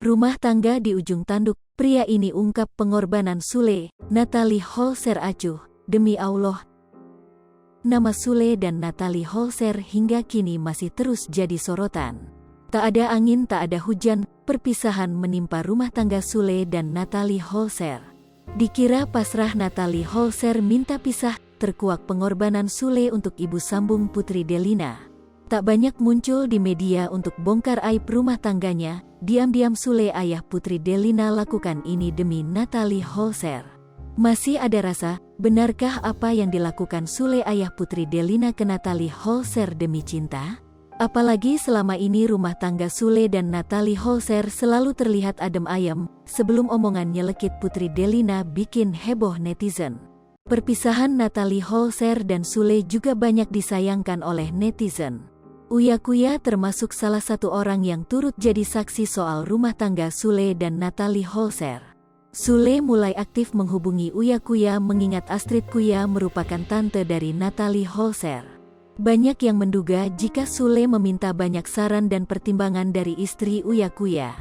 Rumah tangga di ujung tanduk, pria ini ungkap pengorbanan Sule, Natalie Holzer acuh, demi Allah. Nama Sule dan Natalie Holzer hingga kini masih terus jadi sorotan. Tak ada angin, tak ada hujan, perpisahan menimpa rumah tangga Sule dan Natalie Holzer. Dikira pasrah, Natalie Holzer minta pisah, terkuak pengorbanan Sule untuk ibu sambung Putri Delina. Tak banyak muncul di media untuk bongkar aib rumah tangganya, diam-diam Sule ayah Putri Delina lakukan ini demi Natalie Holzer. Masih ada rasa, benarkah apa yang dilakukan Sule ayah Putri Delina ke Natalie Holzer demi cinta? Apalagi selama ini rumah tangga Sule dan Natalie Holzer selalu terlihat adem ayem, sebelum omongan nyelekit Putri Delina bikin heboh netizen. Perpisahan Natalie Holzer dan Sule juga banyak disayangkan oleh netizen. Uya Kuya termasuk salah satu orang yang turut jadi saksi soal rumah tangga Sule dan Natalie Holzer. Sule mulai aktif menghubungi Uya Kuya mengingat Astrid Kuya merupakan tante dari Natalie Holzer. Banyak yang menduga jika Sule meminta banyak saran dan pertimbangan dari istri Uya Kuya.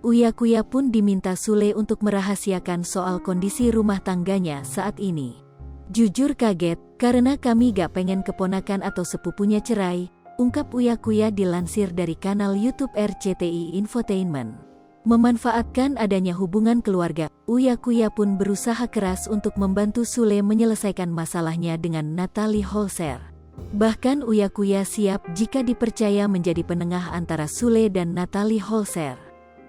Uya Kuya pun diminta Sule untuk merahasiakan soal kondisi rumah tangganya saat ini. Jujur kaget, karena kami gak pengen keponakan atau sepupunya cerai, ungkap Uya Kuya dilansir dari kanal YouTube RCTI Infotainment. Memanfaatkan adanya hubungan keluarga, Uya Kuya pun berusaha keras untuk membantu Sule menyelesaikan masalahnya dengan Natalie Holzer. Bahkan Uya Kuya siap jika dipercaya menjadi penengah antara Sule dan Natalie Holzer.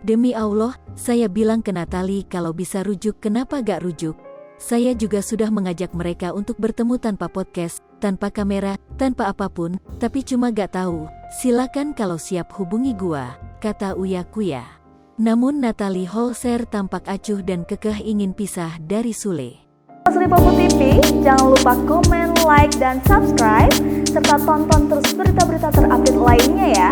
Demi Allah, saya bilang ke Natalie kalau bisa rujuk kenapa gak rujuk. Saya juga sudah mengajak mereka untuk bertemu tanpa podcast, tanpa kamera, tanpa apapun, tapi cuma gak tahu. Silakan kalau siap hubungi gua, kata Uya Kuya. Namun Natalie Holzer tampak acuh dan kekeh ingin pisah dari Sule. Lipopo TV, jangan lupa komen, like, dan subscribe, serta tonton terus berita-berita terupdate lainnya ya.